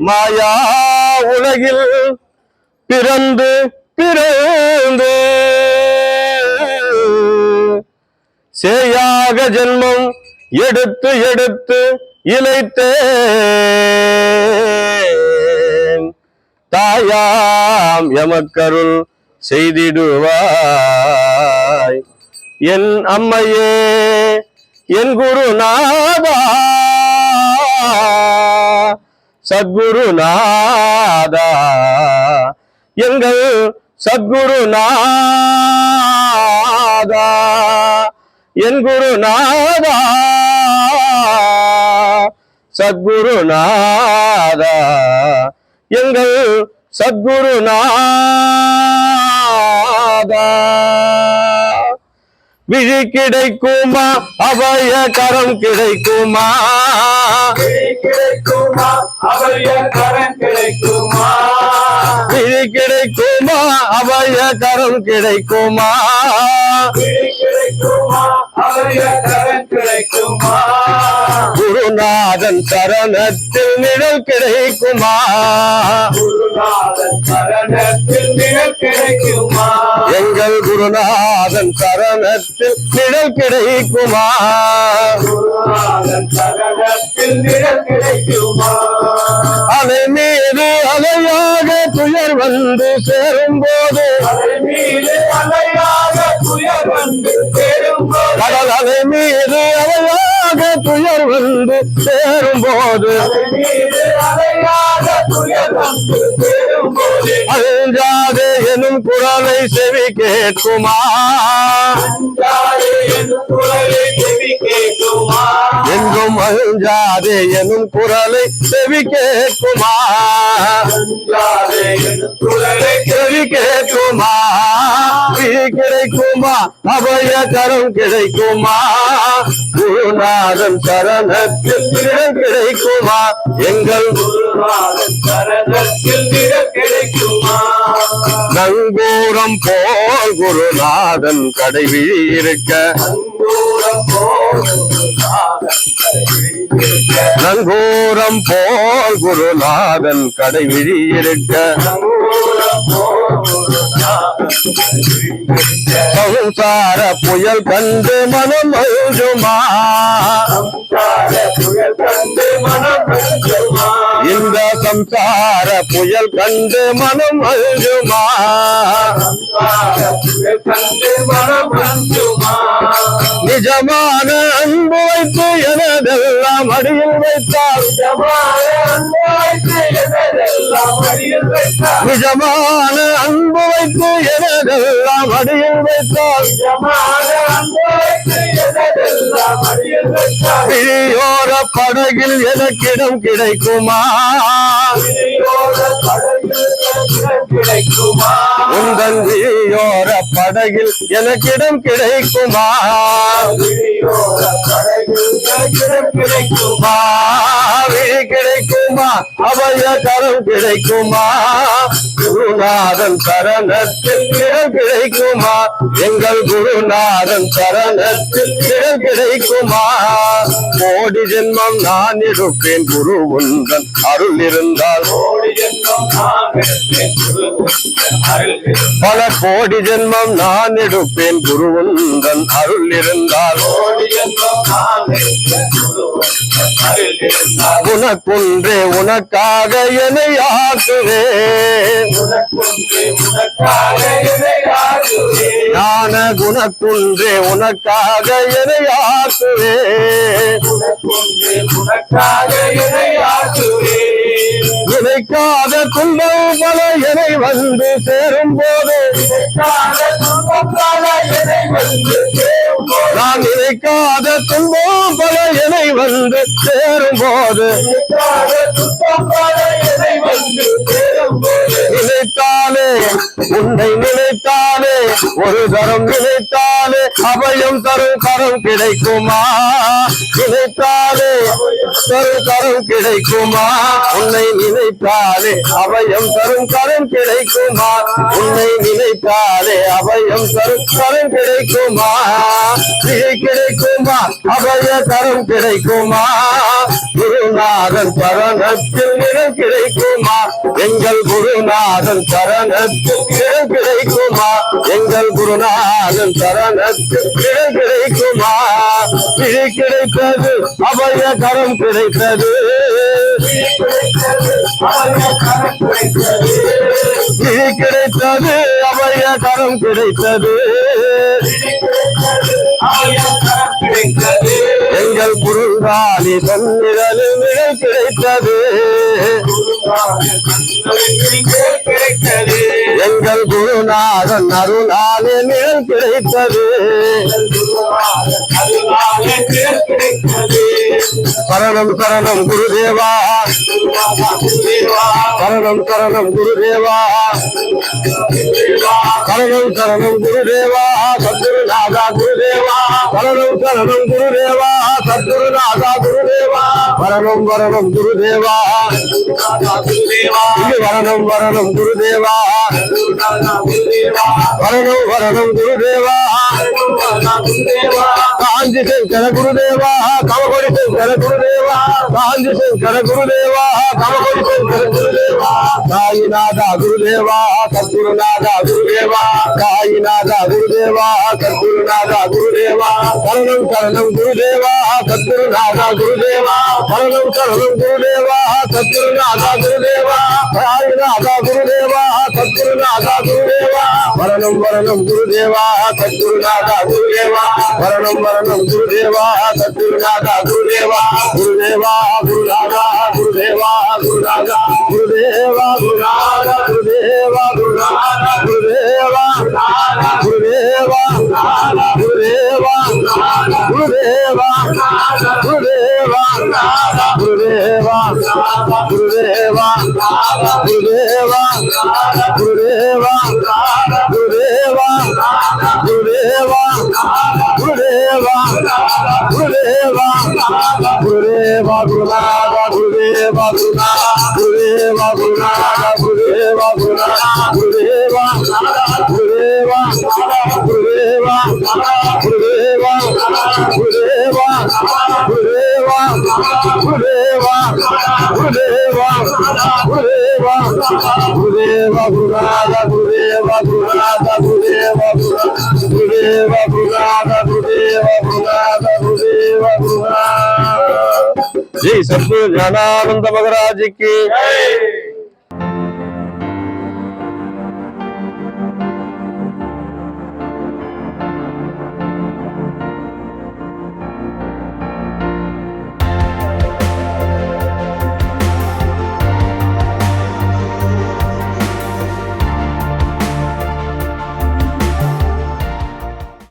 மாயா உலகில் பிறந்து பிறந்து சேயாக ஜென்மம் எடுத்து எடுத்து இளைத்தேன் தாயாம் எமக்கருள் செய்திடுவாய் என் அம்மையே என் குருநாதா சத்குருநாதா எங்கள் சத்குருநாதா என் குருநாதா சத்குருநாதா எங்கள் சத்குருநாதா விழி கிடைக்குமா அபய கரம் கிடைக்குமா அபய கரம் கிடைக்குமா விழி கிடைக்குமா அபய கரம் கிடைக்குமா அபய கரம் கிடைக்குமா குருநாதன் சரணத்தில் நிழல் கிடைக்குமா குருநாதன் சரணத்தில் நிழல் கிடைக்குமா எங்கள் குருநாதன் சரணத்தில் நிழல் கிடைக்குமா குருநாதன் சரணத்தில் நிழல் கிடைக்குமா அலை மீது அலையாக துயர் வந்து சேரும் போது அலை மீது அலையாக துயர் வந்து சேரும் போது கடல் அலை மீது அலையாக துயர் வந்து சேரும் போது அலை மீது அலையாக துயர் வந்து சேரும் போது அஞ்சாதே எனும் குரலை செவி கேட்குமா அஞ்சாதே எனும் குரலை செவி கேட்குமா எங்கும் அஞ்சாதே எனும் குரலை செவி கேட்குமா அஞ்சாதே எனும் குரலை செவி கேட்குமா விழி கிடைக்குமா அபய கரம் கிடைக்குமா குருநாதன் சரணத்தில் நிழல் கிடைக்குமா எங்கள் குருநாதன் சரணத்தில் நிழல் கிடைக்குமா நங்கூரம் போல் குருநாதன் கடைவிழி இருக்க அங்கூரம் போல் குருநாதன் கடைவிழி இருக்க நங்கூரம் போல் குருநாதன் கடைவிழி இருக்க அங்கூரம் போல் குருநாதன் கடைவிழி இருக்க சம்சார புயல் கண்டு மனம் அழுமா சம்சார புயல் கண்டு மனம் அழுமா இந்த சம்சார புயல் கண்டு மனம் அழுமா சம்சார புயல் கண்டு மனம் அழுமா நிஜமான அன்பு வைத்து எனதெல்லாம் அடியில் வைத்தால் நிஜமான அன்பு வைத்து எனதெல்லாம் அடியில் வைத்தால் விழியோர படகில் எனக்கிடம் கிடைக்குமா உந்தன் விழியோர படகில் எனக்கிடம் கிடைக்குமா விழி கிடைக்குமா அபய கரம் கிடைக்குமா குருநாதன் சரணத்தில் நிழல் கிடைக்குமா எங்கள் குருநாதன் சரணத்தில் நிழல் கிடைக்குமா கோடி ஜென்மம் நான் இருப்பேன் குரு உந்தன் அருள் இருந்தால் பல கோடி ஜென்மம் நான் எடுப்பேன் குரு உந்தன் அருள் இருந்தால் உனக்குன்றே உனக்காக என்னை ஆக்குவேன் ஞான குணக்குன்றே உனக்காக என்னை ஆக்குவேன் நினைக்காத துன்பம் பல என்னை வந்து சேரும் போது நான் நினைக்காத துன்பம் பல என்னை வந்து சேரும் போது நினைத்தாலே உன்னை நினைத்தாலே ஒரு தரம் நினைத்தாலே அபயம் தரும் கரம் கிடைக்குமா நினைத்தாலே தரும் கரம் கிடைக்குமா உன்னை நினைத்தாலே அபயம் தரும் கரம் கிடைக்குமா உன்னை நினைத்தாலே அபயம் தரும் கரம் கிடைக்குமா விழி கிடைக்குமா அபய கரம் கிடைக்குமா குருநாதன் சரணத்தில் இடம் கிடைக்குமா எங்கள் குருநாதன் சரணத்தில் இடம் கிடைக்குமா எங்கள் குருநாதன் சரணத்தில் இடம் கிடைக்குமா விழி கிடைத்தது அபய கரம் கிடைத்தது விழி கிடைத்தது அபய கரம் கிடைத்தது எங்கள் குருநாளி தன்னிடலில் நிழல் கிடைத்தது எங்கள் குருநாதன் அருளாலே நிழல் கிடைத்தது சரணம் சரணம் குருதேவா சரணம் சரணம் குருதேவா சரணம் சரணம் குருதேவா சத்குருநாதா குருதேவா சரணம் சரணம் குருதேவா சத்குருநாதா குருதேவா வரணம் வரணம் குருதேவா வரணம் வரணம் குருதேவா வரணம் வரணம் குருதேவா காஞ்சி சங்கர குருதேவா கமகொடி சங்கர குருதேவா காஞ்சி சங்கர குருதேவா கமகொடி சங்கர குருதேவா சாயிநாதா குருதேவா சத்குருநாதா குருதேவா சாயிநாதா குருதேவா சத்குருநாதா குருதேவா சரணம் சரணம் குருதேவா சத்குருநாதா குருதேவா சரணம் சரணம் குருதேவா சத்குருநாதா குருதேவா சாயிநாதா குருதேவா சத்குருநாதா குருதேவா வரணம் வரணம் குருதேவா சத்குருநாதா குருதேவா வரணம் வரணம் குருதேவா சத்குருநாதா குருதேவா குருதேவா குருநாதா குருதேவா குருநாதா குருதேவா குருநாதா குருதேவா குருநாதா குருதேவா குருதேவா குருதேவா குருதேவா குருதேவா குருதேவா குருதேவா குருதேவா குருதேவா குருதேவா குருதேவா குருதேவா குருதேவா குருதேவா குருநாதா குருதேவா குருநாதா குருதேவா குருநாதா குருதேவா குருநாதா குருதேவா குருதேவா குருதேவா குருதேவா குருதேவா குருதேவா குருதேவா குருதேவா குருதேவா குருதேவா குருநாதா குருதேவா குருநாதா குருதேவா குருதேவா குருநாதா குருதேவா குருநாதா குருதேவா குருநாதா ஜெய் சத்குரு ஞானானந்த மகராஜ் की